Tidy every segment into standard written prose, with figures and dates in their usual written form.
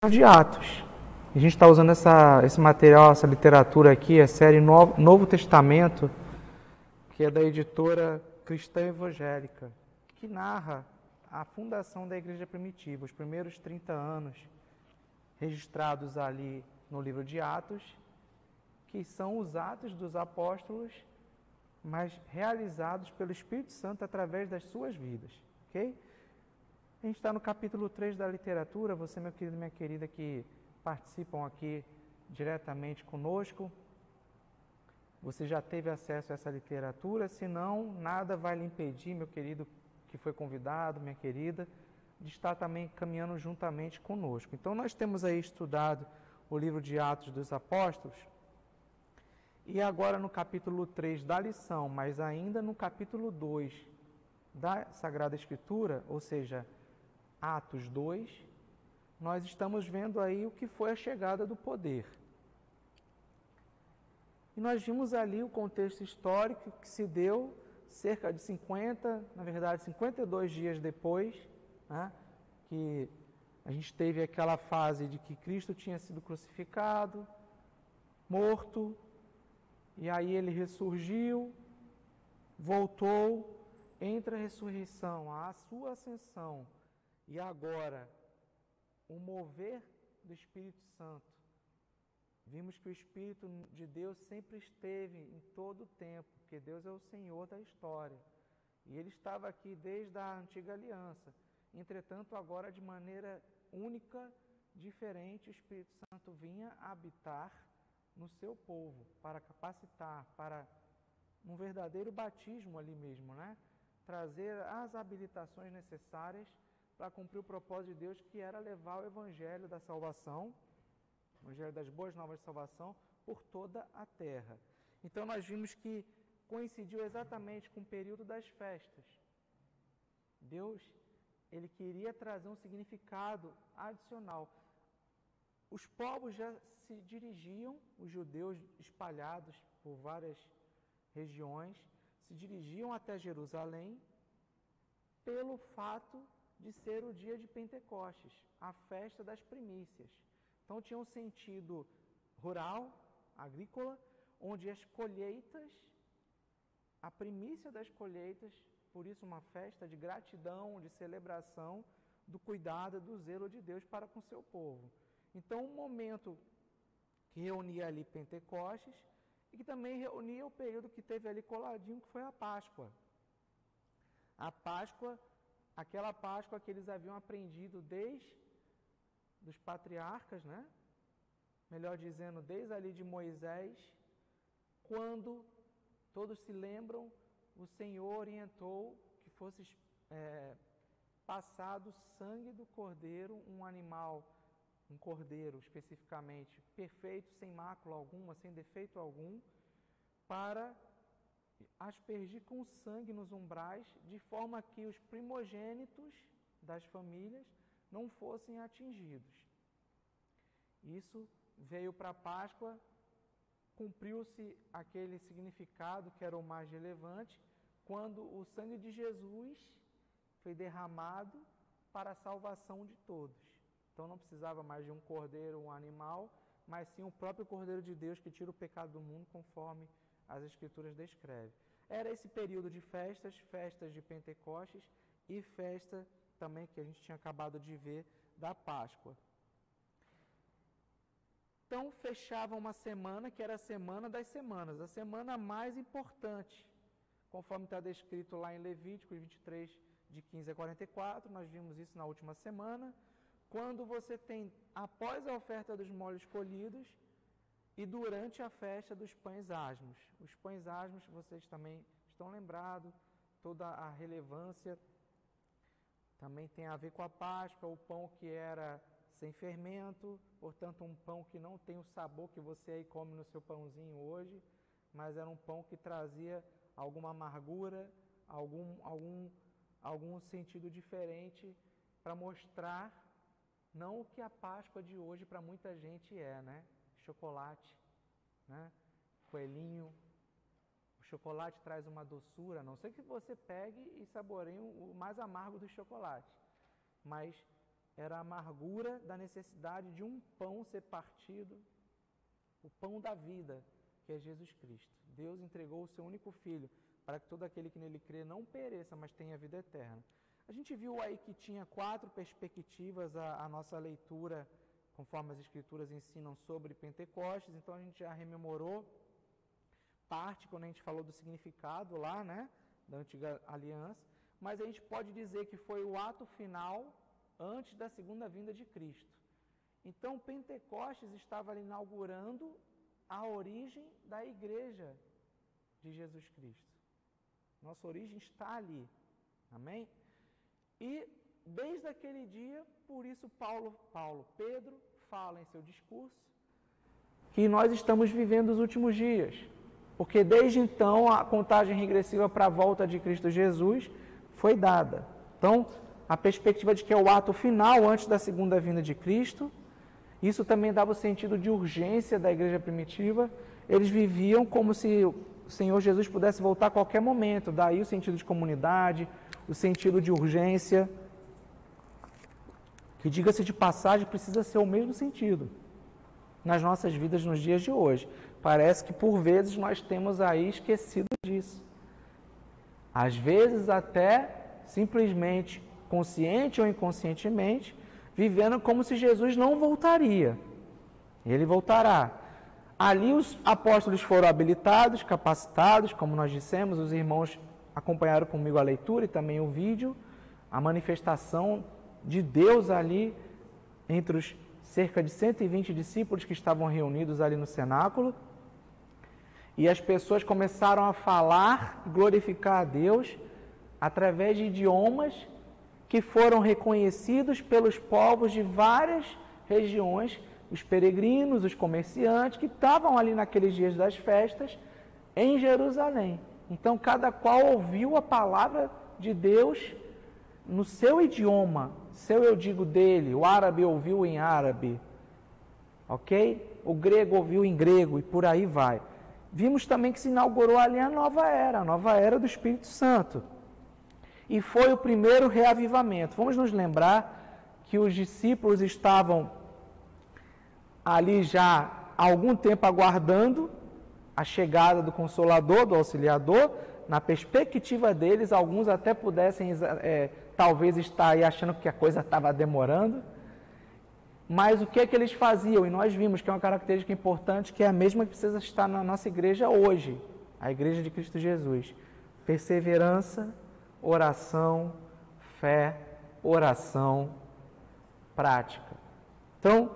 de Atos. A gente está usando esse material, essa literatura aqui, a série Novo Testamento, que é da editora Cristã Evangélica, que narra a fundação da igreja primitiva, os primeiros 30 anos registrados ali no livro de Atos, que são os atos dos apóstolos, mas realizados pelo Espírito Santo através das suas vidas, ok? A gente está no capítulo 3 da literatura. Você, meu querido e minha querida, que participam aqui diretamente conosco, você já teve acesso a essa literatura. Se não, nada vai lhe impedir, meu querido que foi convidado, minha querida, de estar também caminhando juntamente conosco. Então, nós temos aí estudado o livro de Atos dos Apóstolos, e agora no capítulo 3 da lição, mas ainda no capítulo 2 da Sagrada Escritura, ou seja, Atos 2, nós estamos vendo aí o que foi a chegada do poder. E nós vimos ali o contexto histórico que se deu cerca de 52 dias depois, né, que a gente teve aquela fase de que Cristo tinha sido crucificado, morto, e aí ele ressurgiu, voltou, entre a ressurreição, a sua ascensão, e agora o mover do Espírito Santo. Vimos que o Espírito de Deus sempre esteve em todo o tempo, porque Deus é o Senhor da história. E Ele estava aqui desde a antiga aliança. Entretanto, agora de maneira única, diferente, o Espírito Santo vinha habitar no seu povo, para capacitar, para um verdadeiro batismo ali mesmo, né? Trazer as habilitações necessárias para cumprir o propósito de Deus, que era levar o Evangelho da salvação, o Evangelho das boas novas de salvação, por toda a terra. Então nós vimos que coincidiu exatamente com o período das festas. Deus, Ele queria trazer um significado adicional. Os povos já se dirigiam, os judeus espalhados por várias regiões, se dirigiam até Jerusalém pelo fato de ser o dia de Pentecostes, a festa das primícias. Então tinha um sentido rural, agrícola, onde as colheitas, a primícia das colheitas, por isso uma festa de gratidão, de celebração, do cuidado, do zelo de Deus para com seu povo. Então um momento que reunia ali Pentecostes e que também reunia o período que teve ali coladinho, que foi a Páscoa. A Páscoa, aquela Páscoa que eles haviam aprendido desde dos patriarcas, né? Melhor dizendo, desde ali de Moisés, quando todos se lembram, o Senhor orientou que fosse passado o sangue do cordeiro, um animal, um cordeiro especificamente, perfeito, sem mácula alguma, sem defeito algum, para aspergir com sangue nos umbrais, de forma que os primogênitos das famílias não fossem atingidos. Isso veio para a Páscoa, cumpriu-se aquele significado que era o mais relevante, quando o sangue de Jesus foi derramado para a salvação de todos. Então não precisava mais de um cordeiro, um animal, mas sim o próprio Cordeiro de Deus que tira o pecado do mundo, conforme as Escrituras descrevem. Era esse período de festas, festas de Pentecostes e festa também que a gente tinha acabado de ver da Páscoa. Então fechava uma semana que era a semana das semanas, a semana mais importante, conforme está descrito lá em Levítico 23, de 15 a 44, nós vimos isso na última semana, quando você tem, após a oferta dos molhos colhidos, e durante a festa dos pães asmos. Os pães asmos, vocês também estão lembrados, toda a relevância também tem a ver com a Páscoa, o pão que era sem fermento, portanto um pão que não tem o sabor que você aí come no seu pãozinho hoje, mas era um pão que trazia alguma amargura, algum sentido diferente para mostrar não o que a Páscoa de hoje para muita gente é, né? Chocolate, né? Coelhinho. O chocolate traz uma doçura, a não sei que você pegue e saboreie o mais amargo do chocolate. Mas era a amargura da necessidade de um pão ser partido, o pão da vida, que é Jesus Cristo. Deus entregou o seu único Filho, para que todo aquele que nele crê não pereça, mas tenha vida eterna. A gente viu aí que tinha 4 perspectivas a nossa leitura, conforme as Escrituras ensinam sobre Pentecostes, então a gente já rememorou parte quando a gente falou do significado lá, né, da antiga aliança, mas a gente pode dizer que foi o ato final antes da segunda vinda de Cristo. Então Pentecostes estava ali inaugurando a origem da igreja de Jesus Cristo. Nossa origem está ali. Amém? E desde aquele dia, por isso Pedro fala em seu discurso que nós estamos vivendo os últimos dias. Porque desde então a contagem regressiva para a volta de Cristo Jesus foi dada. Então, a perspectiva de que é o ato final antes da segunda vinda de Cristo, isso também dava o sentido de urgência da igreja primitiva. Eles viviam como se o Senhor Jesus pudesse voltar a qualquer momento. Daí o sentido de comunidade, o sentido de urgência, que, diga-se de passagem, precisa ser o mesmo sentido nas nossas vidas nos dias de hoje. Parece que por vezes nós temos aí esquecido disso. Às vezes até simplesmente, consciente ou inconscientemente, vivendo como se Jesus não voltaria. Ele voltará. Ali os apóstolos foram habilitados, capacitados, como nós dissemos, os irmãos acompanharam comigo a leitura e também o vídeo, a manifestação de Deus ali entre os cerca de 120 discípulos que estavam reunidos ali no cenáculo. E as pessoas começaram a falar e glorificar a Deus através de idiomas que foram reconhecidos pelos povos de várias regiões, os peregrinos, os comerciantes, que estavam ali naqueles dias das festas em Jerusalém. Então, cada qual ouviu a palavra de Deus no seu idioma, eu digo dele, o árabe ouviu em árabe, ok? O grego ouviu em grego e por aí vai. Vimos também que se inaugurou ali a nova era do Espírito Santo. E foi o primeiro reavivamento. Vamos nos lembrar que os discípulos estavam ali já há algum tempo aguardando a chegada do Consolador, do Auxiliador. Na perspectiva deles, alguns até pudessem talvez estar aí achando que a coisa estava demorando. Mas o que é que eles faziam? E nós vimos que é uma característica importante, que é a mesma que precisa estar na nossa igreja hoje, a igreja de Cristo Jesus. Perseverança, oração, fé, oração, prática. Então,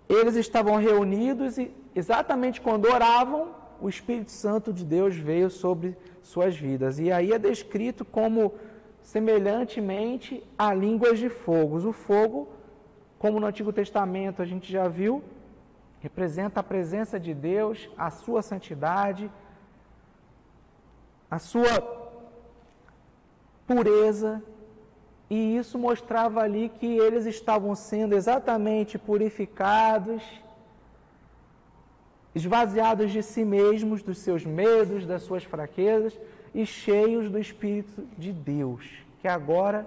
eles estavam reunidos e exatamente quando oravam, o Espírito Santo de Deus veio sobre suas vidas. E aí é descrito como semelhantemente a línguas de fogo. O fogo, como no Antigo Testamento a gente já viu, representa a presença de Deus, a sua santidade, a sua pureza, e isso mostrava ali que eles estavam sendo exatamente purificados, esvaziados de si mesmos, dos seus medos, das suas fraquezas, e cheios do Espírito de Deus, que agora,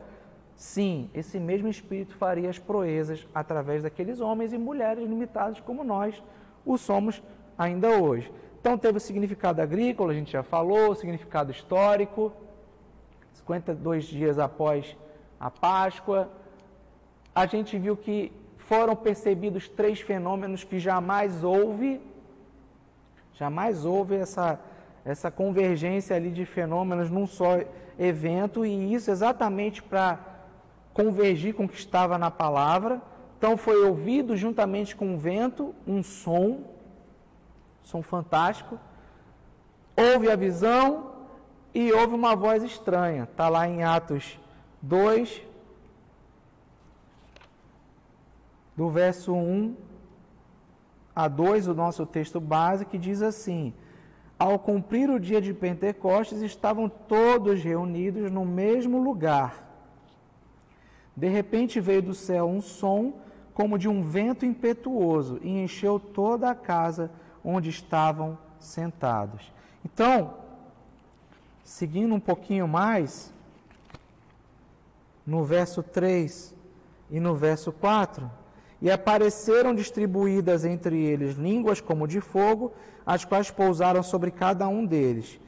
sim, esse mesmo Espírito faria as proezas através daqueles homens e mulheres limitados como nós o somos ainda hoje. Então teve o significado agrícola, a gente já falou, o significado histórico, 52 dias após a Páscoa. A gente viu que foram percebidos 3 fenômenos que jamais houve essa convergência ali de fenômenos num só evento, e isso exatamente para convergir com o que estava na palavra. Então foi ouvido juntamente com o vento um som fantástico, houve a visão e houve uma voz estranha. Está lá em Atos 2, do verso 1 a 2, o nosso texto base, que diz assim: ao cumprir o dia de Pentecostes, estavam todos reunidos no mesmo lugar. De repente veio do céu um som como de um vento impetuoso e encheu toda a casa onde estavam sentados. Então, seguindo um pouquinho mais, no verso 3, E no verso 4, e apareceram distribuídas entre eles línguas como de fogo, as quais pousaram sobre cada um deles.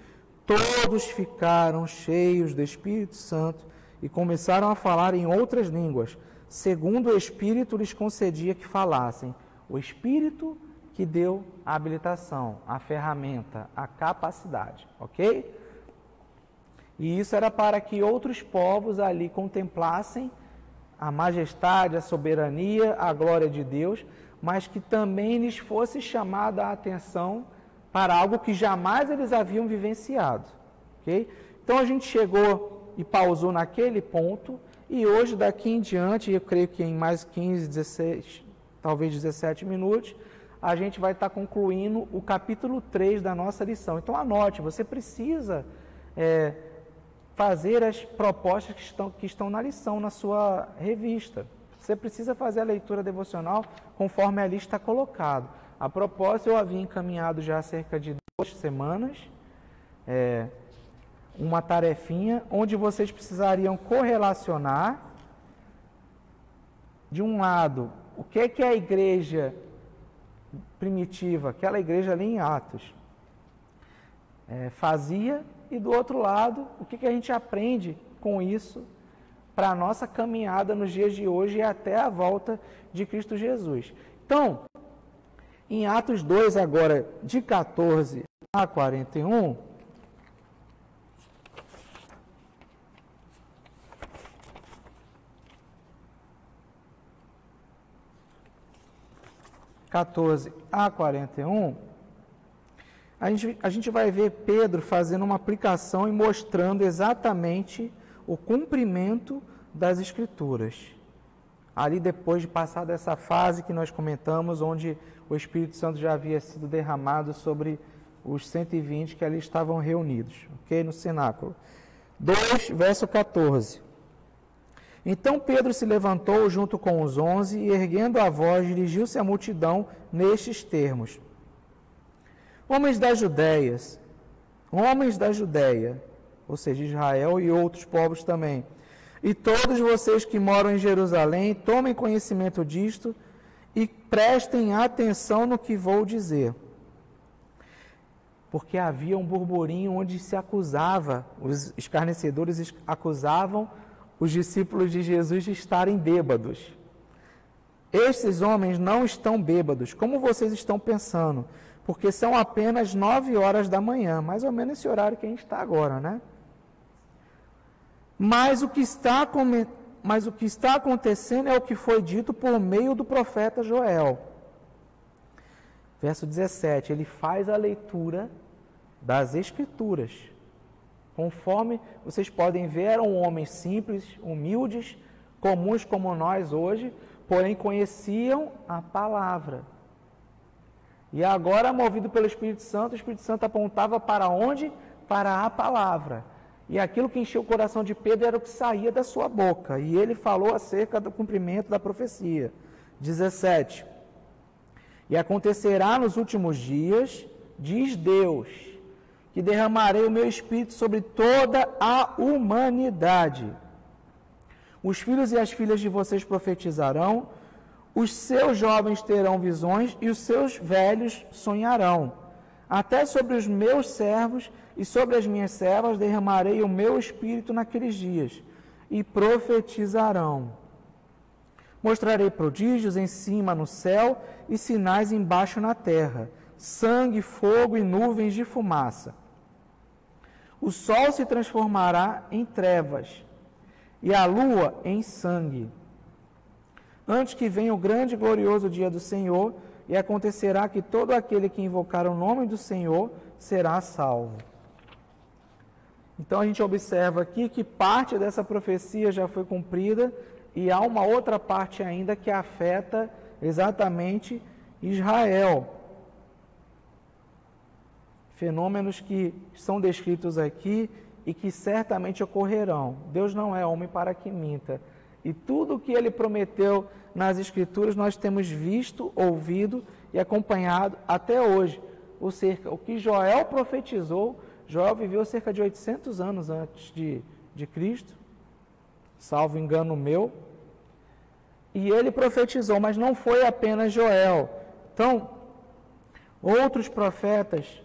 Todos ficaram cheios do Espírito Santo e começaram a falar em outras línguas, segundo o Espírito lhes concedia que falassem. O Espírito que deu a habilitação, a ferramenta, a capacidade, ok? E isso era para que outros povos ali contemplassem a majestade, a soberania, a glória de Deus, mas que também lhes fosse chamada a atenção para algo que jamais eles haviam vivenciado, ok? Então a gente chegou e pausou naquele ponto, e hoje daqui em diante, eu creio que em mais 15, 16, talvez 17 minutos, a gente vai estar concluindo o capítulo 3 da nossa lição. Então anote, você precisa fazer as propostas que estão na lição, na sua revista. Você precisa fazer a leitura devocional conforme ali está colocado. A propósito, eu havia encaminhado já há cerca de 2 semanas uma tarefinha onde vocês precisariam correlacionar, de um lado, o que é a igreja primitiva, aquela igreja ali em Atos, fazia, e do outro lado, o que a gente aprende com isso para a nossa caminhada nos dias de hoje e até a volta de Cristo Jesus. Então, em Atos 2, agora, de 14 a 41, a gente vai ver Pedro fazendo uma aplicação e mostrando exatamente o cumprimento das Escrituras. Ali depois de passar dessa fase que nós comentamos, onde o Espírito Santo já havia sido derramado sobre os 120 que ali estavam reunidos, ok? No cenáculo. 2, verso 14. Então Pedro se levantou junto com os 11 e, erguendo a voz, dirigiu-se à multidão nestes termos: Homens da Judéia, ou seja, Israel e outros povos também, e todos vocês que moram em Jerusalém, tomem conhecimento disto e prestem atenção no que vou dizer. Porque havia um burburinho onde se acusava, os escarnecedores acusavam os discípulos de Jesus de estarem bêbados. Estes homens não estão bêbados, como vocês estão pensando, porque são apenas 9 horas da manhã, mais ou menos esse horário que a gente está agora, né? Mas o que está acontecendo é o que foi dito por meio do profeta Joel. Verso 17, ele faz a leitura das Escrituras. Conforme vocês podem ver, eram homens simples, humildes, comuns como nós hoje, porém conheciam a palavra. E agora, movido pelo Espírito Santo, o Espírito Santo apontava para onde? Para a palavra. E aquilo que encheu o coração de Pedro era o que saía da sua boca. E ele falou acerca do cumprimento da profecia. 17. E acontecerá nos últimos dias, diz Deus, que derramarei o meu Espírito sobre toda a humanidade. Os filhos e as filhas de vocês profetizarão, os seus jovens terão visões e os seus velhos sonharão. Até sobre os meus servos e sobre as minhas servas derramarei o meu Espírito naqueles dias, e profetizarão. Mostrarei prodígios em cima no céu e sinais embaixo na terra, sangue, fogo e nuvens de fumaça. O sol se transformará em trevas e a lua em sangue, antes que venha o grande e glorioso dia do Senhor, e acontecerá que todo aquele que invocar o nome do Senhor será salvo. Então a gente observa aqui que parte dessa profecia já foi cumprida e há uma outra parte ainda que afeta exatamente Israel. Fenômenos que são descritos aqui e que certamente ocorrerão. Deus não é homem para que minta. E tudo o que ele prometeu nas Escrituras nós temos visto, ouvido e acompanhado até hoje. Ou seja, o que Joel profetizou, Joel viveu cerca de 800 anos antes de Cristo, salvo engano meu. e ele profetizou, mas não foi apenas Joel. Então, outros profetas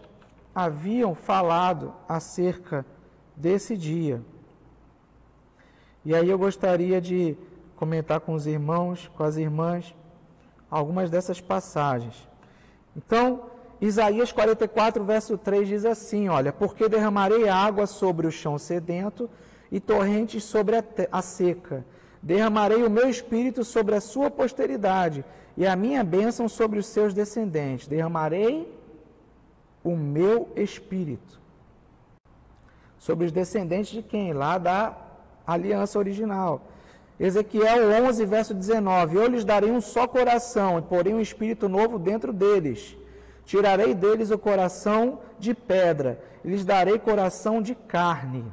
haviam falado acerca desse dia. E aí eu gostaria de comentar com os irmãos, com as irmãs, algumas dessas passagens. Então, Isaías 44, verso 3 diz assim, olha, porque derramarei água sobre o chão sedento e torrentes sobre a seca. Derramarei o meu espírito sobre a sua posteridade e a minha bênção sobre os seus descendentes. Derramarei o meu espírito. Sobre os descendentes de quem? Lá da aliança original. Ezequiel 11, verso 19. Eu lhes darei um só coração e porei um espírito novo dentro deles. Tirarei deles o coração de pedra e lhes darei coração de carne.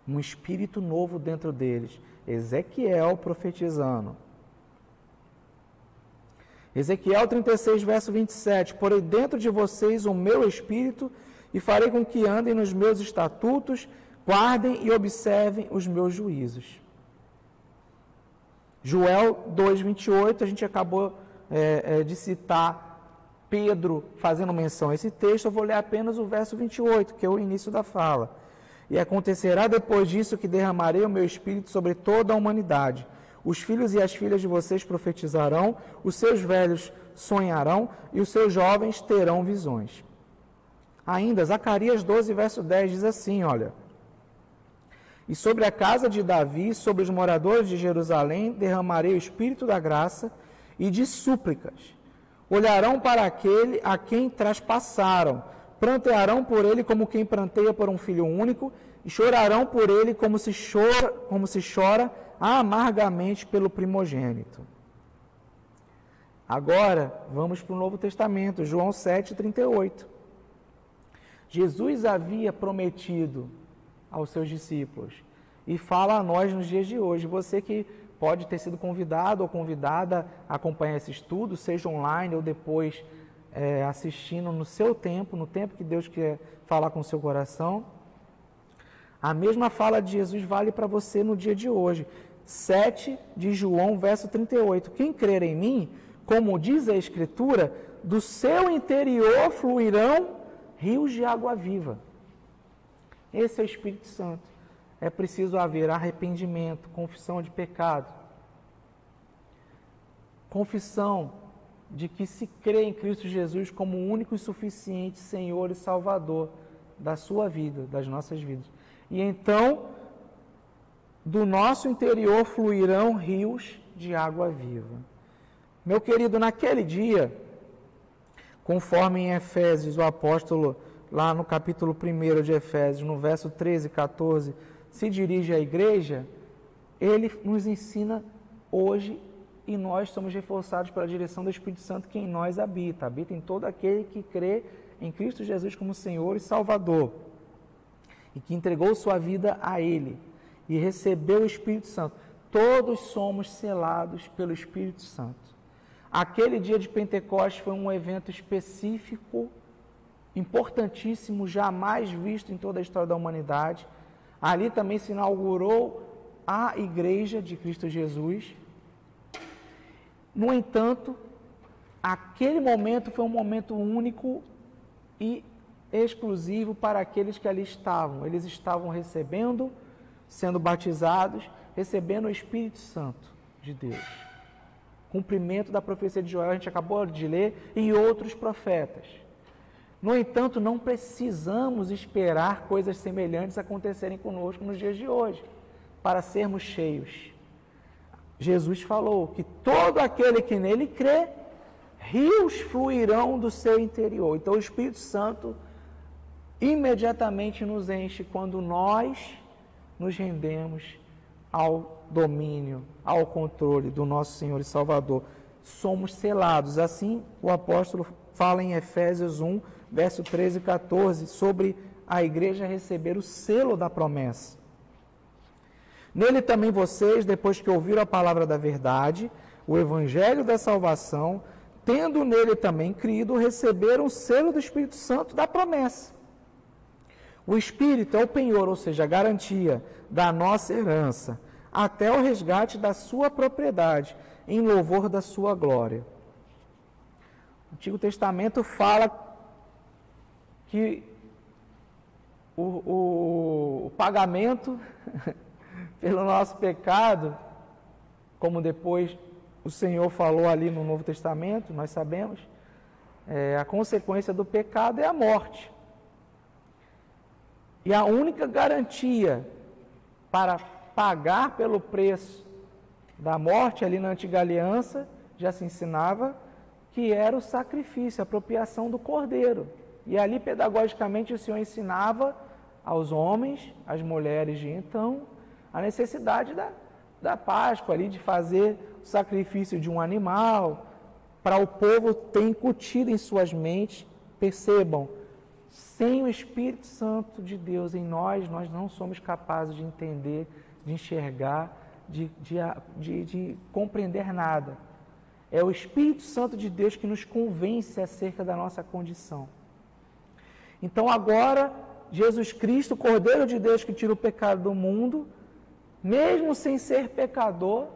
Um espírito novo dentro deles. Ezequiel profetizando. Ezequiel 36, verso 27. Porei dentro de vocês o meu espírito e farei com que andem nos meus estatutos, guardem e observem os meus juízos. Joel 2, 28, a gente acabou de citar Pedro fazendo menção a esse texto, eu vou ler apenas o verso 28, que é o início da fala. E acontecerá depois disso que derramarei o meu espírito sobre toda a humanidade. Os filhos e as filhas de vocês profetizarão, os seus velhos sonharão e os seus jovens terão visões. Ainda, Zacarias 12, verso 10 diz assim, olha. E sobre a casa de Davi, sobre os moradores de Jerusalém, derramarei o espírito da graça e de súplicas. Olharão para aquele a quem traspassaram, prantearão por ele como quem pranteia por um filho único, e chorarão por ele como se chora amargamente pelo primogênito. Agora, vamos para o Novo Testamento, João 7, 38. Jesus havia prometido aos seus discípulos, e fala a nós nos dias de hoje, você que pode ter sido convidado ou convidada a acompanhar esse estudo, seja online ou depois assistindo no seu tempo, no tempo que Deus quer falar com o seu coração. A mesma fala de Jesus vale para você no dia de hoje. 7 de João, verso 38. Quem crer em mim, como diz a Escritura, do seu interior fluirão rios de água viva. Esse é o Espírito Santo. É preciso haver arrependimento, confissão de pecado. Confissão de que se crê em Cristo Jesus como o único e suficiente Senhor e Salvador da sua vida, das nossas vidas. E então, do nosso interior fluirão rios de água viva. Meu querido, naquele dia, conforme em Efésios, o apóstolo, lá no capítulo 1 de Efésios, no verso 13 e 14, se dirige à igreja, ele nos ensina hoje e nós somos reforçados pela direção do Espírito Santo que em nós habita. Habita em todo aquele que crê em Cristo Jesus como Senhor e Salvador e que entregou sua vida a Ele e recebeu o Espírito Santo. Todos somos selados pelo Espírito Santo. Aquele dia de Pentecostes foi um evento específico, importantíssimo, jamais visto em toda a história da humanidade. Ali também se inaugurou a Igreja de Cristo Jesus. No entanto, aquele momento foi um momento único e exclusivo para aqueles que ali estavam. Eles estavam recebendo, sendo batizados, recebendo o Espírito Santo de Deus. Cumprimento da profecia de Joel, a gente acabou de ler, e outros profetas. No entanto, não precisamos esperar coisas semelhantes acontecerem conosco nos dias de hoje, para sermos cheios. Jesus falou que todo aquele que nele crê, rios fluirão do seu interior. Então, o Espírito Santo imediatamente nos enche quando nós nos rendemos ao domínio, ao controle do nosso Senhor e Salvador. Somos selados. Assim, o apóstolo fala em Efésios 1, verso 13 e 14, sobre a igreja receber o selo da promessa. Nele também vocês, depois que ouviram a palavra da verdade, o evangelho da salvação, tendo nele também crido, receberam o selo do Espírito Santo da promessa. O Espírito é o penhor, ou seja, a garantia da nossa herança, até o resgate da sua propriedade, em louvor da sua glória. O Antigo Testamento fala que o pagamento pelo nosso pecado, como depois o Senhor falou ali no Novo Testamento, nós sabemos, a consequência do pecado é a morte. E a única garantia para pagar pelo preço da morte, ali na Antiga Aliança, já se ensinava que era o sacrifício, a apropriação do cordeiro. E ali, pedagogicamente, o Senhor ensinava aos homens, às mulheres de então, a necessidade da Páscoa, ali, de fazer o sacrifício de um animal, para o povo ter incutido em suas mentes. Percebam, sem o Espírito Santo de Deus em nós não somos capazes de entender, de enxergar, de compreender nada. É o Espírito Santo de Deus que nos convence acerca da nossa condição. Então agora, Jesus Cristo, o Cordeiro de Deus que tira o pecado do mundo, mesmo sem ser pecador,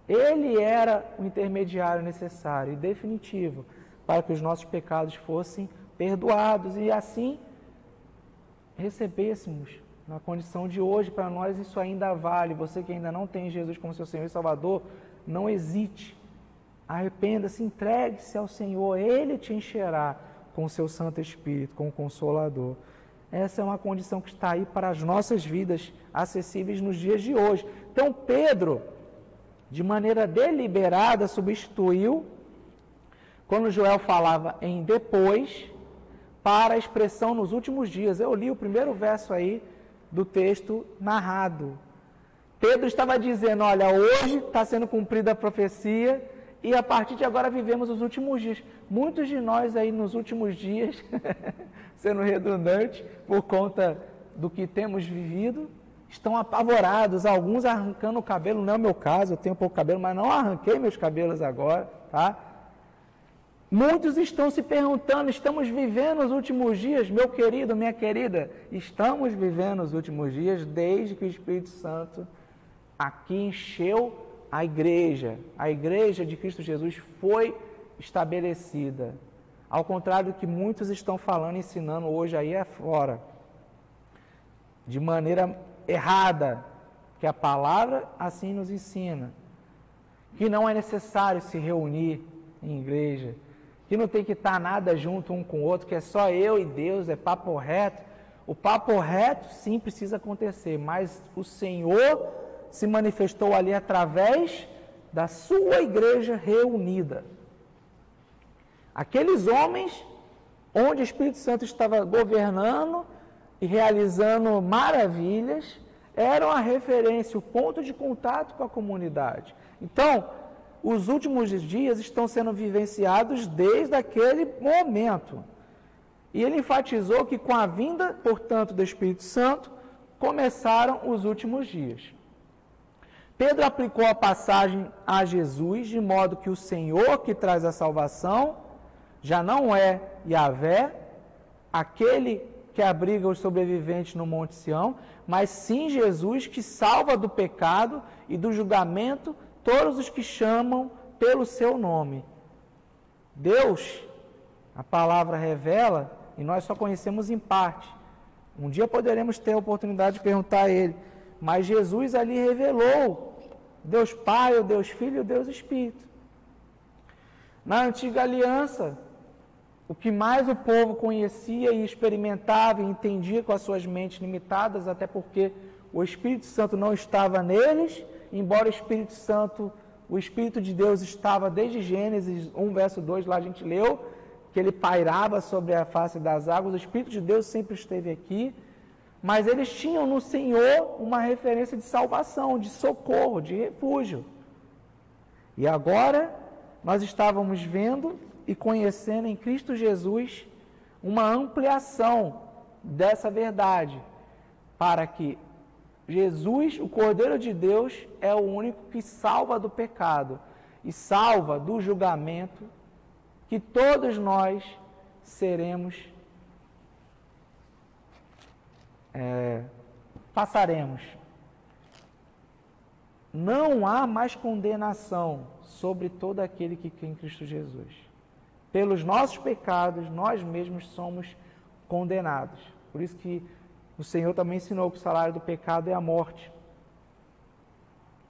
Ele era o intermediário necessário e definitivo para que os nossos pecados fossem perdoados e assim recebêssemos na condição de hoje. Para nós isso ainda vale. Você que ainda não tem Jesus como seu Senhor e Salvador, não hesite, arrependa-se, entregue-se ao Senhor, Ele te encherá com o seu Santo Espírito, com o Consolador. Essa é uma condição que está aí para as nossas vidas, acessíveis nos dias de hoje. Então Pedro, de maneira deliberada, substituiu, quando Joel falava em depois, para a expressão nos últimos dias. Eu li o primeiro verso aí do texto narrado. Pedro estava dizendo, olha, hoje está sendo cumprida a profecia e a partir de agora vivemos os últimos dias. Muitos de nós aí nos últimos dias, sendo redundante, por conta do que temos vivido, estão apavorados, alguns arrancando o cabelo, não é o meu caso, eu tenho pouco cabelo, mas não arranquei meus cabelos agora, tá? Muitos estão se perguntando, estamos vivendo os últimos dias? Meu querido, minha querida, estamos vivendo os últimos dias desde que o Espírito Santo aqui encheu a igreja de Cristo Jesus foi estabelecida. Ao contrário do que muitos estão falando, ensinando hoje aí afora, de maneira errada, que a palavra assim nos ensina, que não é necessário se reunir em igreja, que não tem que estar nada junto um com o outro, que é só eu e Deus, é papo reto. O papo reto sim precisa acontecer, mas o Senhor se manifestou ali através da sua igreja reunida. Aqueles homens onde o Espírito Santo estava governando e realizando maravilhas, eram a referência, o ponto de contato com a comunidade. Então, os últimos dias estão sendo vivenciados desde aquele momento. E ele enfatizou que com a vinda, portanto, do Espírito Santo, começaram os últimos dias. Pedro aplicou a passagem a Jesus, de modo que o Senhor que traz a salvação já não é Yahvé, aquele que abriga os sobreviventes no Monte Sião, mas sim Jesus que salva do pecado e do julgamento todos os que chamam pelo seu nome. Deus, a palavra revela, e nós só conhecemos em parte. Um dia poderemos ter a oportunidade de perguntar a Ele, mas Jesus ali revelou Deus Pai, o Deus Filho e o Deus Espírito. Na antiga aliança, o que mais o povo conhecia e experimentava e entendia com as suas mentes limitadas, até porque o Espírito Santo não estava neles, embora o Espírito de Deus estava desde Gênesis 1, verso 2, lá a gente leu, que ele pairava sobre a face das águas, o Espírito de Deus sempre esteve aqui, mas eles tinham no Senhor uma referência de salvação, de socorro, de refúgio. E agora nós estávamos vendo e conhecendo em Cristo Jesus uma ampliação dessa verdade, para que Jesus, o Cordeiro de Deus, é o único que salva do pecado e salva do julgamento que todos nós passaremos. não há mais condenação sobre todo aquele que crê em Cristo Jesus. Pelos nossos pecados, nós mesmos somos condenados. Por isso que o Senhor também ensinou que o salário do pecado é a morte.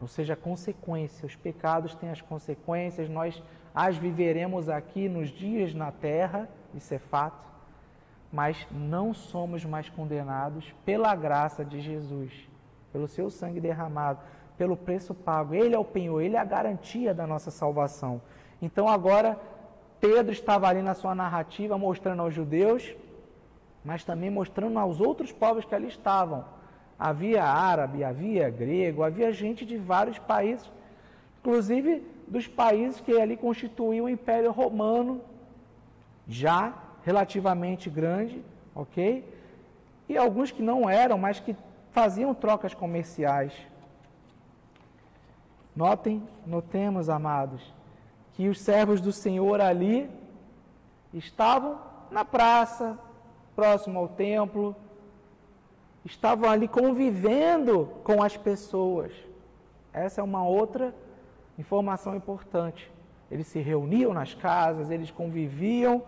Ou seja, a consequência. Os pecados têm as consequências, nós as viveremos aqui nos dias na terra, isso é fato, mas não somos mais condenados pela graça de Jesus, pelo seu sangue derramado, pelo preço pago. Ele é o penhor, ele é a garantia da nossa salvação. Então agora, Pedro estava ali na sua narrativa mostrando aos judeus, mas também mostrando aos outros povos que ali estavam. Havia árabe, havia grego, havia gente de vários países, inclusive dos países que ali constituíam o Império Romano, já relativamente grande, ok? E alguns que não eram, mas que faziam trocas comerciais. Notemos, amados, que os servos do Senhor ali estavam na praça, próximo ao templo, estavam ali convivendo com as pessoas. Essa é uma outra informação importante. Eles se reuniam nas casas, eles conviviam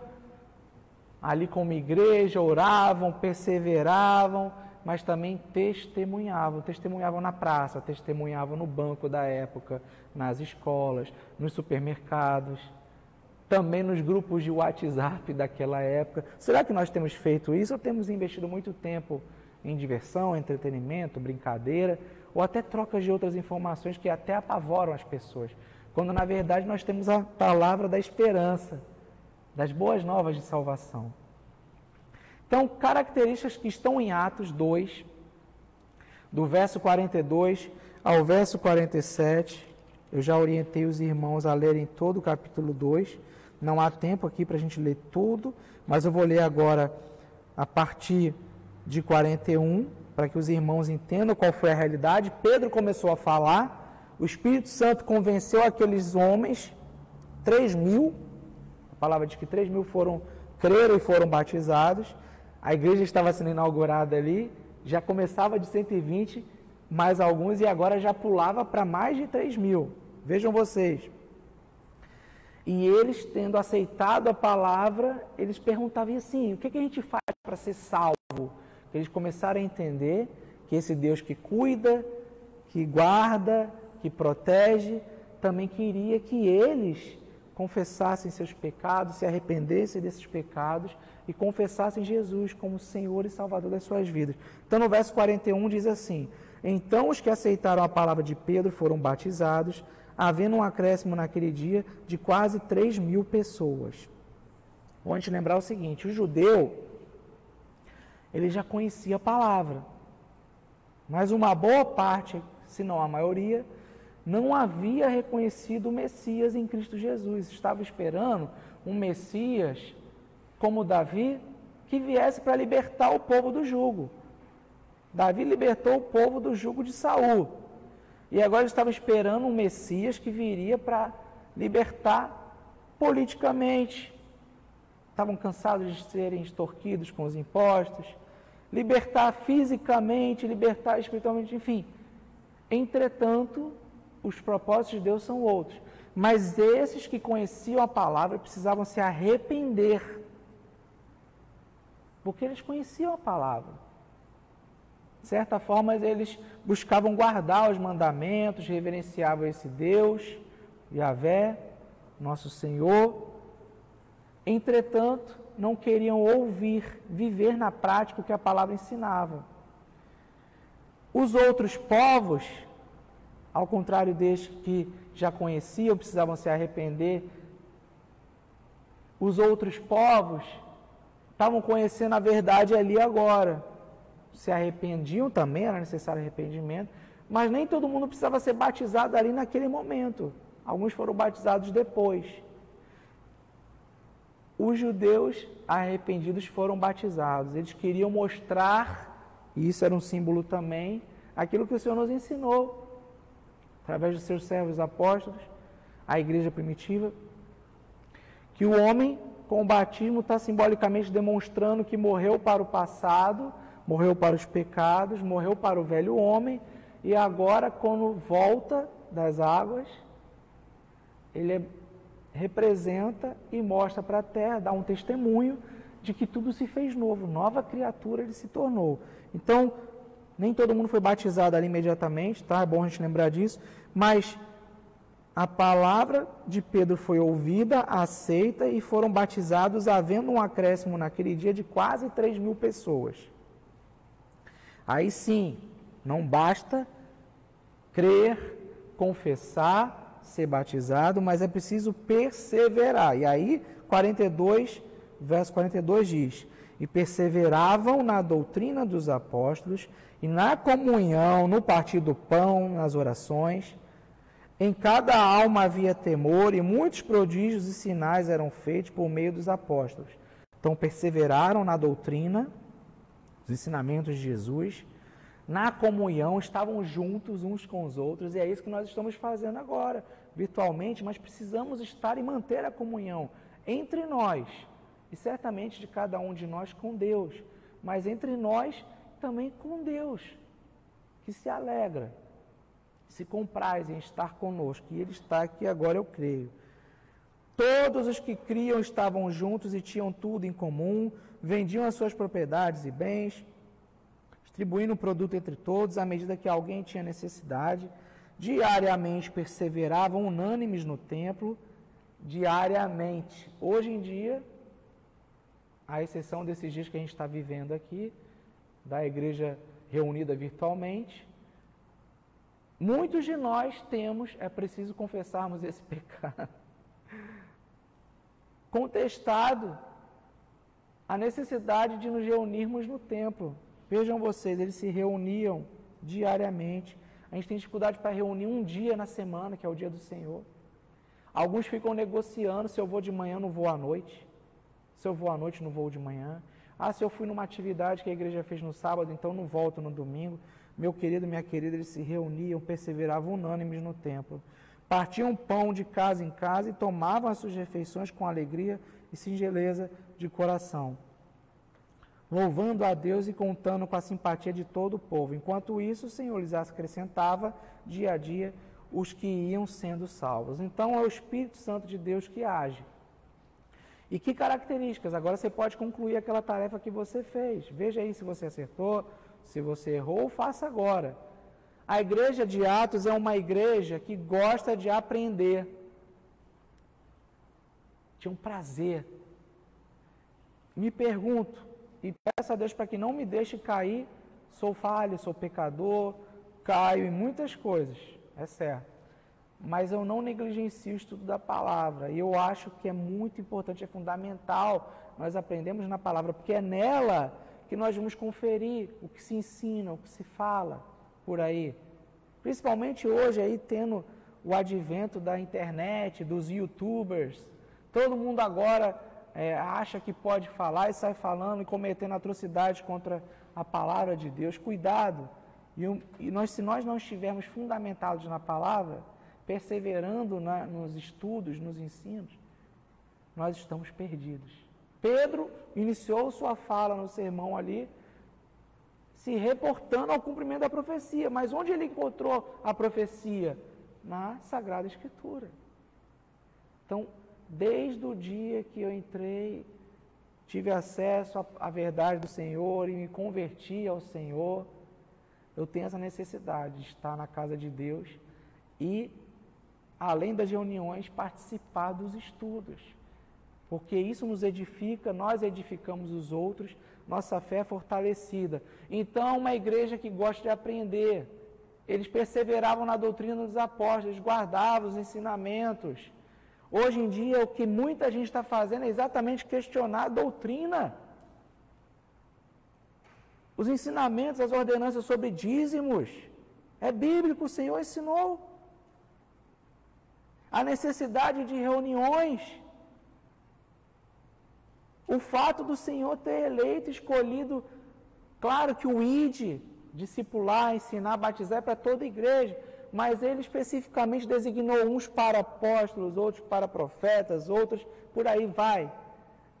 ali como igreja, oravam, perseveravam, mas também testemunhavam na praça, testemunhavam no banco da época, nas escolas, nos supermercados, também nos grupos de WhatsApp daquela época. Será que nós temos feito isso ou temos investido muito tempo em diversão, entretenimento, brincadeira, ou até trocas de outras informações que até apavoram as pessoas, quando na verdade nós temos a palavra da esperança, das boas novas de salvação. Então, características que estão em Atos 2, do verso 42 ao verso 47, eu já orientei os irmãos a lerem todo o capítulo 2, não há tempo aqui para a gente ler tudo, mas eu vou ler agora a partir de 41, para que os irmãos entendam qual foi a realidade. Pedro começou a falar, o Espírito Santo convenceu aqueles homens, 3.000, a palavra diz que 3.000 creram e foram batizados, a igreja estava sendo inaugurada ali, já começava de 120, mais alguns, e agora já pulava para mais de 3.000, vejam vocês. E eles, tendo aceitado a palavra, eles perguntavam assim, o que a gente faz para ser salvo? Eles começaram a entender que esse Deus que cuida, que guarda, que protege, também queria que eles confessassem seus pecados, se arrependessem desses pecados e confessassem Jesus como Senhor e Salvador das suas vidas. Então, no verso 41 diz assim, então os que aceitaram a palavra de Pedro foram batizados, havendo um acréscimo naquele dia de quase 3.000 pessoas. Vou te lembrar o seguinte, o judeu, ele já conhecia a palavra, mas uma boa parte, se não a maioria, não havia reconhecido o Messias em Cristo Jesus. Estava esperando um Messias, como Davi, que viesse para libertar o povo do jugo. Davi libertou o povo do jugo de Saul. E agora estava esperando um Messias que viria para libertar politicamente. Estavam cansados de serem extorquidos com os impostos, libertar fisicamente, libertar espiritualmente, enfim. Entretanto, os propósitos de Deus são outros. Mas esses que conheciam a palavra precisavam se arrepender, porque eles conheciam a palavra. De certa forma, eles buscavam guardar os mandamentos, reverenciavam esse Deus, Yahvé, nosso Senhor. Entretanto, não queriam ouvir, viver na prática o que a palavra ensinava. Os outros povos, ao contrário destes que já conheciam, precisavam se arrepender, os outros povos estavam conhecendo a verdade ali agora. Se arrependiam também, era necessário arrependimento, mas nem todo mundo precisava ser batizado ali naquele momento. Alguns foram batizados depois. Os judeus arrependidos foram batizados. Eles queriam mostrar, e isso era um símbolo também, aquilo que o Senhor nos ensinou, através dos seus servos apóstolos, a igreja primitiva, que o homem com o batismo está simbolicamente demonstrando que morreu para o passado, morreu para os pecados, morreu para o velho homem e agora, quando volta das águas, ele representa e mostra para a terra, dá um testemunho de que tudo se fez novo, nova criatura ele se tornou. Então, nem todo mundo foi batizado ali imediatamente, tá? É bom a gente lembrar disso, mas a palavra de Pedro foi ouvida, aceita e foram batizados, havendo um acréscimo naquele dia de quase 3.000 pessoas. Aí sim, não basta crer, confessar, ser batizado, mas é preciso perseverar. E aí, 42, verso 42 diz: e perseveravam na doutrina dos apóstolos, e na comunhão, no partir do pão, nas orações. Em cada alma havia temor, e muitos prodígios e sinais eram feitos por meio dos apóstolos. Então, perseveraram na doutrina, os ensinamentos de Jesus, na comunhão, estavam juntos uns com os outros, e é isso que nós estamos fazendo agora, virtualmente, mas precisamos estar e manter a comunhão entre nós, e certamente de cada um de nós com Deus, mas entre nós também com Deus, que se alegra, se compraz em estar conosco, e Ele está aqui agora, eu creio. Todos os que criam estavam juntos e tinham tudo em comum, vendiam as suas propriedades e bens, distribuindo o produto entre todos, à medida que alguém tinha necessidade. Diariamente perseveravam unânimes no templo, diariamente. Hoje em dia, à exceção desses dias que a gente está vivendo aqui, da igreja reunida virtualmente, muitos de nós temos, é preciso confessarmos esse pecado, contestado a necessidade de nos reunirmos no templo. Vejam vocês, eles se reuniam diariamente. A gente tem dificuldade para reunir um dia na semana, que é o dia do Senhor. Alguns ficam negociando, se eu vou de manhã, não vou à noite. Se eu vou à noite, não vou de manhã. Ah, se eu fui numa atividade que a igreja fez no sábado, então não volto no domingo. Meu querido, minha querida, eles se reuniam, perseveravam unânimes no templo. Partiam pão de casa em casa e tomavam as suas refeições com alegria e singeleza de coração, louvando a Deus e contando com a simpatia de todo o povo. Enquanto isso, o Senhor lhes acrescentava dia a dia os que iam sendo salvos. Então, é o Espírito Santo de Deus que age. E que características? Agora você pode concluir aquela tarefa que você fez. Veja aí se você acertou, se você errou, faça agora. A igreja de Atos é uma igreja que gosta de aprender. Tinha um prazer. Me pergunto, e peço a Deus para que não me deixe cair, sou falho, sou pecador, caio em muitas coisas, é certo. Mas eu não negligencio o estudo da palavra, e eu acho que é muito importante, é fundamental nós aprendemos na palavra, porque é nela que nós vamos conferir o que se ensina, o que se fala por aí. Principalmente hoje, aí tendo o advento da internet, dos youtubers, todo mundo agora acha que pode falar e sai falando e cometendo atrocidades contra a palavra de Deus. Cuidado! Se nós não estivermos fundamentados na palavra, perseverando nos estudos, nos ensinos, nós estamos perdidos. Pedro iniciou sua fala no sermão ali, se reportando ao cumprimento da profecia. Mas onde ele encontrou a profecia? Na Sagrada Escritura. Então, desde o dia que eu entrei, tive acesso à verdade do Senhor e me converti ao Senhor, eu tenho essa necessidade de estar na casa de Deus e, além das reuniões, participar dos estudos. Porque isso nos edifica, nós edificamos os outros, nossa fé é fortalecida. Então, uma igreja que gosta de aprender, eles perseveravam na doutrina dos apóstolos, eles guardavam os ensinamentos. Hoje em dia, o que muita gente está fazendo é exatamente questionar a doutrina. Os ensinamentos, as ordenanças sobre dízimos, é bíblico, o Senhor ensinou. A necessidade de reuniões. O fato do Senhor ter eleito, escolhido, claro que o ID, discipular, ensinar, batizar é para toda a igreja, mas ele especificamente designou uns para apóstolos, outros para profetas, outros por aí vai.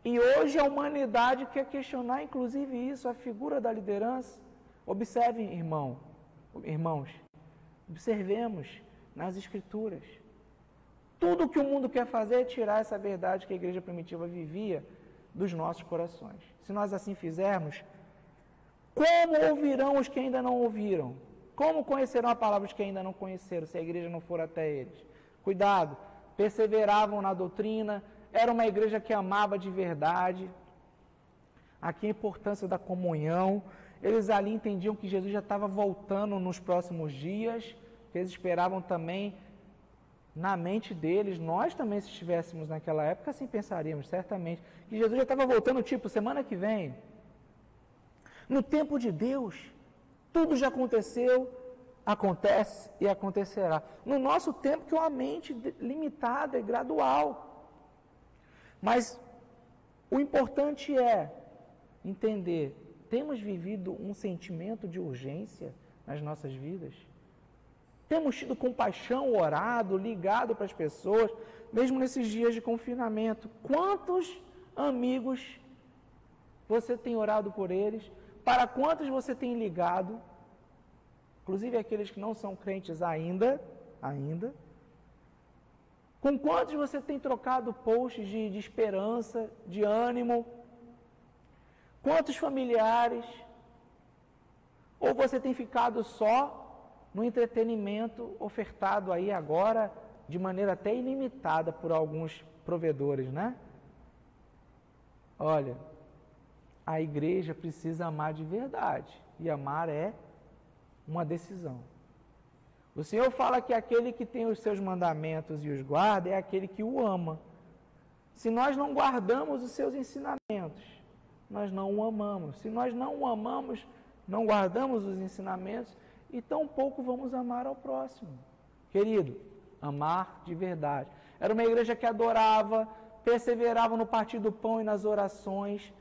E hoje a humanidade quer questionar inclusive isso, a figura da liderança. Observem, irmãos, Observemos nas Escrituras. Tudo que o mundo quer fazer é tirar essa verdade que a igreja primitiva vivia dos nossos corações. Se nós assim fizermos, como ouvirão os que ainda não ouviram? Como conhecerão a palavra os que ainda não conheceram, se a igreja não for até eles? Cuidado, perseveravam na doutrina, era uma igreja que amava de verdade. Aqui a importância da comunhão. Eles ali entendiam que Jesus já estava voltando nos próximos dias, que eles esperavam também na mente deles, nós também se estivéssemos naquela época, assim pensaríamos, certamente, que Jesus já estava voltando, tipo, semana que vem. No tempo de Deus, tudo já aconteceu, acontece e acontecerá. No nosso tempo, que é uma mente limitada e gradual. Mas o importante é entender, temos vivido um sentimento de urgência nas nossas vidas? Temos tido compaixão, orado, ligado para as pessoas, mesmo nesses dias de confinamento? Quantos amigos você tem orado por eles? Para quantos você tem ligado? Inclusive aqueles que não são crentes ainda. Com quantos você tem trocado posts de esperança, de ânimo? Quantos familiares? Ou você tem ficado só no entretenimento ofertado aí agora de maneira até ilimitada por alguns provedores, né? Olha, a igreja precisa amar de verdade, e amar é uma decisão. O Senhor fala que aquele que tem os seus mandamentos e os guarda é aquele que o ama. Se nós não guardamos os seus ensinamentos, nós não o amamos. Se nós não o amamos, não guardamos os ensinamentos, e tampouco vamos amar ao próximo. Querido, amar de verdade. Era uma igreja que adorava, perseverava no partir do pão e nas orações.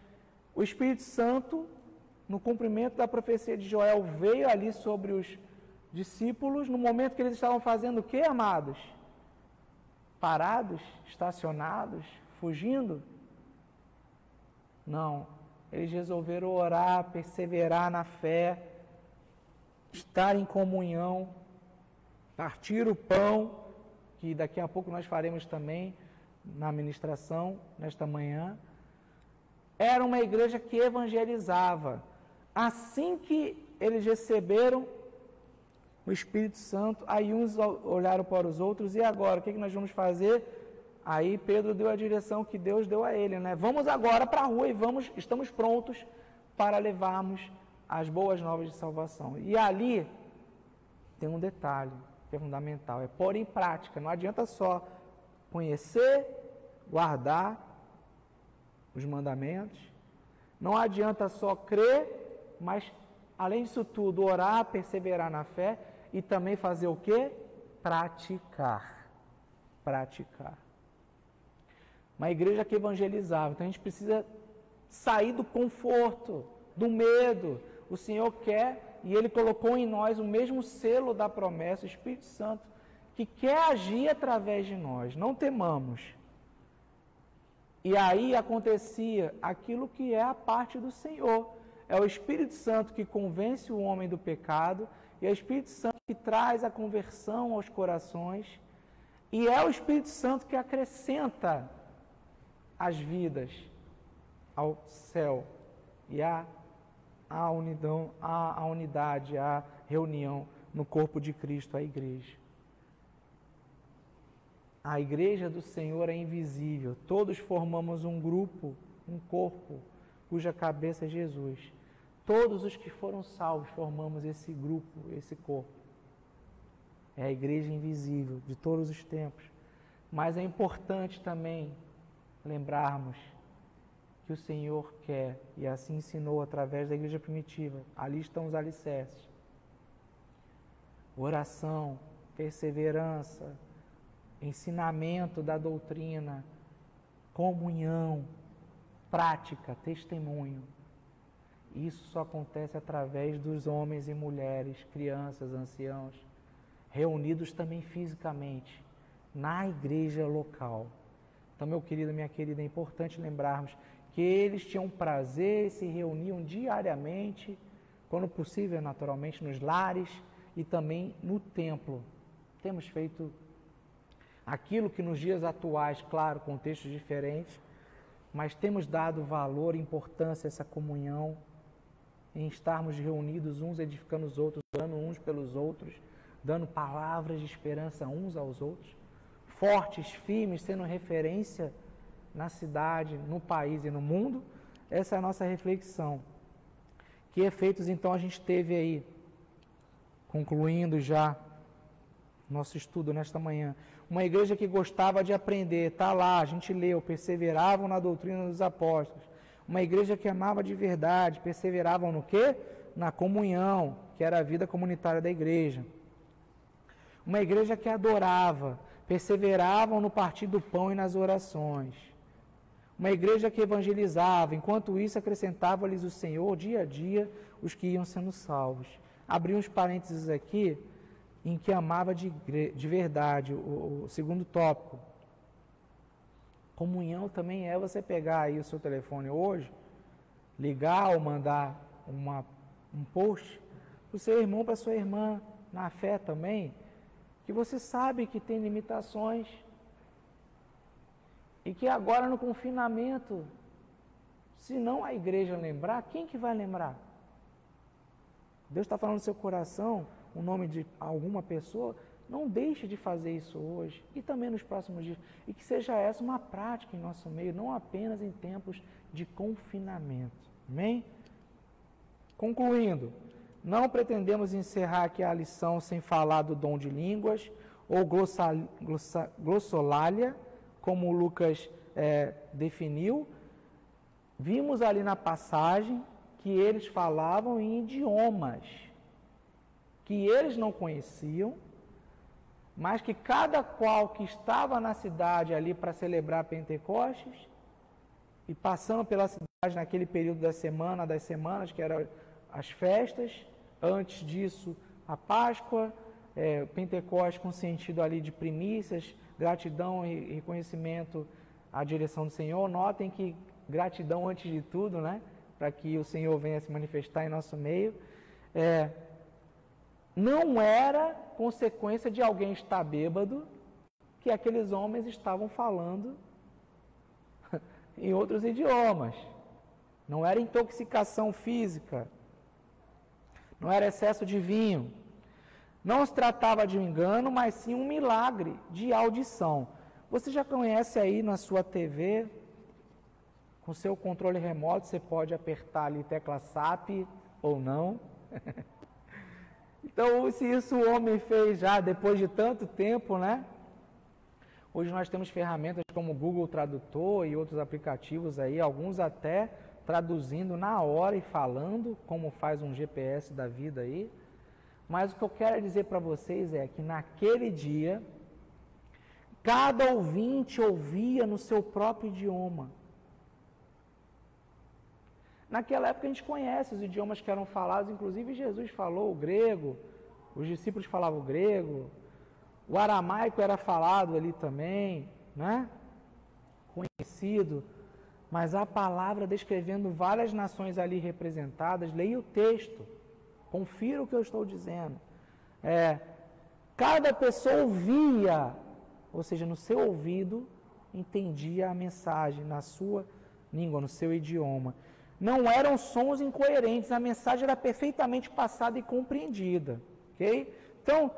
O Espírito Santo, no cumprimento da profecia de Joel, veio ali sobre os discípulos, no momento que eles estavam fazendo o quê, amados? Parados, estacionados, fugindo? Não, eles resolveram orar, perseverar na fé, estar em comunhão, partir o pão, que daqui a pouco nós faremos também na ministração, nesta manhã. Era uma igreja que evangelizava. Assim que eles receberam o Espírito Santo, aí uns olharam para os outros, e agora, o que nós vamos fazer? Aí Pedro deu a direção que Deus deu a ele, né? Vamos agora para a rua e estamos prontos para levarmos as boas novas de salvação. E ali tem um detalhe que é fundamental, é pôr em prática. Não adianta só conhecer, guardar os mandamentos, não adianta só crer, mas além disso tudo, orar, perseverar na fé e também fazer o quê? Praticar. Praticar. Uma igreja que evangelizava. Então a gente precisa sair do conforto, do medo. O Senhor quer, e Ele colocou em nós o mesmo selo da promessa, o Espírito Santo, que quer agir através de nós. Não temamos. E aí acontecia aquilo que é a parte do Senhor. É o Espírito Santo que convence o homem do pecado, e é o Espírito Santo que traz a conversão aos corações, e é o Espírito Santo que acrescenta as vidas ao céu e a unidade, a reunião no corpo de Cristo, a igreja. A igreja do Senhor é invisível. Todos formamos um grupo, um corpo, cuja cabeça é Jesus. Todos os que foram salvos formamos esse grupo, esse corpo. É a igreja invisível de todos os tempos. Mas é importante também lembrarmos que o Senhor quer, e assim ensinou através da igreja primitiva. Ali estão os alicerces. Oração, perseverança, ensinamento da doutrina, comunhão, prática, testemunho. Isso só acontece através dos homens e mulheres, crianças, anciãos, reunidos também fisicamente na igreja local. Então, meu querido, minha querida, é importante lembrarmos que eles tinham prazer e se reuniam diariamente, quando possível, naturalmente, nos lares, e também no templo. Temos feito aquilo que nos dias atuais, claro, contextos diferentes, mas temos dado valor e importância a essa comunhão, em estarmos reunidos, uns edificando os outros, orando uns pelos outros, dando palavras de esperança uns aos outros, fortes, firmes, sendo referência na cidade, no país e no mundo. Essa é a nossa reflexão. Que efeitos então a gente teve aí, concluindo já nosso estudo nesta manhã. Uma igreja que gostava de aprender, está lá, a gente leu, perseveravam na doutrina dos apóstolos. Uma igreja que amava de verdade, perseveravam no quê? Na comunhão, que era a vida comunitária da igreja. Uma igreja que adorava, perseveravam no partir do pão e nas orações. Uma igreja que evangelizava, enquanto isso acrescentava-lhes o Senhor dia a dia os que iam sendo salvos. Abri uns parênteses aqui, em que amava de verdade, o segundo tópico. Comunhão também é você pegar aí o seu telefone hoje, ligar ou mandar um post para o seu irmão, para a sua irmã, na fé também, que você sabe que tem limitações e que agora no confinamento, se não a igreja lembrar, quem que vai lembrar? Deus está falando no seu coração o nome de alguma pessoa, não deixe de fazer isso hoje e também nos próximos dias. E que seja essa uma prática em nosso meio, não apenas em tempos de confinamento. Amém? Concluindo, não pretendemos encerrar aqui a lição sem falar do dom de línguas ou glossolalia, como o Lucas definiu. Vimos ali na passagem que eles falavam em idiomas que eles não conheciam, mas que cada qual que estava na cidade ali para celebrar Pentecostes e passando pela cidade naquele período das semanas, que eram as festas, antes disso a Páscoa, Pentecostes com sentido ali de primícias, gratidão e reconhecimento à direção do Senhor. Notem que gratidão antes de tudo, né? Para que o Senhor venha se manifestar em nosso meio. Não era consequência de alguém estar bêbado que aqueles homens estavam falando em outros idiomas. Não era intoxicação física. Não era excesso de vinho. Não se tratava de um engano, mas sim um milagre de audição. Você já conhece aí na sua TV, com seu controle remoto, você pode apertar ali tecla SAP ou não. Então, se isso o homem fez já depois de tanto tempo, né? Hoje nós temos ferramentas como o Google Tradutor e outros aplicativos aí, alguns até traduzindo na hora e falando, como faz um GPS da vida aí. Mas o que eu quero dizer para vocês é que naquele dia, cada ouvinte ouvia no seu próprio idioma. Naquela época a gente conhece os idiomas que eram falados, inclusive Jesus falou o grego, os discípulos falavam o grego, o aramaico era falado ali também, né? Conhecido, mas a palavra descrevendo várias nações ali representadas, leia o texto, confira o que eu estou dizendo. Cada pessoa ouvia, ou seja, no seu ouvido, entendia a mensagem na sua língua, no seu idioma. Não eram sons incoerentes, a mensagem era perfeitamente passada e compreendida. Okay? Então,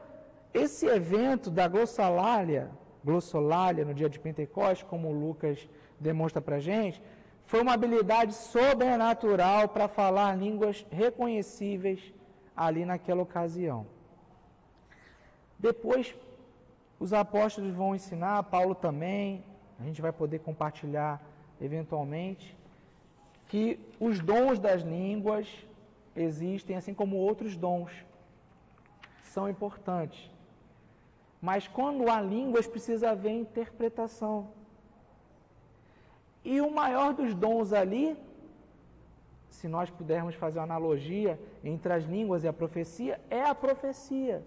esse evento da glossolalia no dia de Pentecostes, como o Lucas demonstra para a gente, foi uma habilidade sobrenatural para falar línguas reconhecíveis ali naquela ocasião. Depois, os apóstolos vão ensinar, Paulo também, a gente vai poder compartilhar eventualmente, que os dons das línguas existem, assim como outros dons, são importantes. Mas quando há línguas, precisa haver interpretação. E o maior dos dons ali, se nós pudermos fazer uma analogia entre as línguas e a profecia, é a profecia.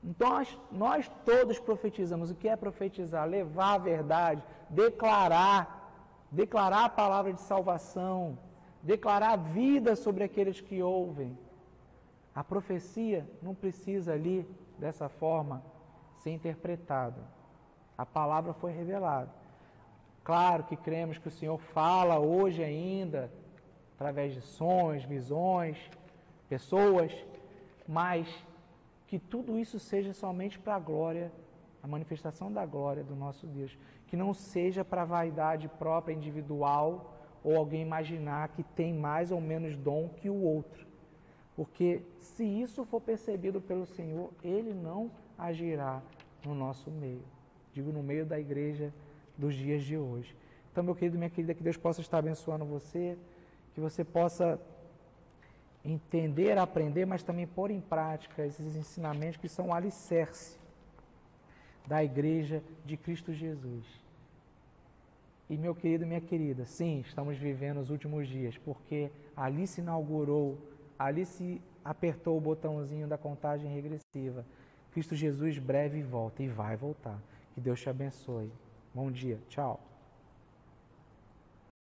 Então, nós todos profetizamos. O que é profetizar? Levar a verdade, declarar a palavra de salvação, declarar a vida sobre aqueles que ouvem. A profecia não precisa ali, dessa forma, ser interpretada. A palavra foi revelada. Claro que cremos que o Senhor fala hoje ainda, através de sonhos, visões, pessoas, mas que tudo isso seja somente para a glória, a manifestação da glória do nosso Deus. Que não seja para a vaidade própria, individual, ou alguém imaginar que tem mais ou menos dom que o outro. Porque se isso for percebido pelo Senhor, Ele não agirá no nosso meio. Digo, no meio da igreja dos dias de hoje. Então, meu querido, minha querida, que Deus possa estar abençoando você, que você possa entender, aprender, mas também pôr em prática esses ensinamentos que são o alicerce da igreja de Cristo Jesus. E, meu querido, minha querida, sim, estamos vivendo os últimos dias, porque ali se inaugurou, ali se apertou o botãozinho da contagem regressiva. Cristo Jesus breve volta e vai voltar. Que Deus te abençoe. Bom dia. Tchau.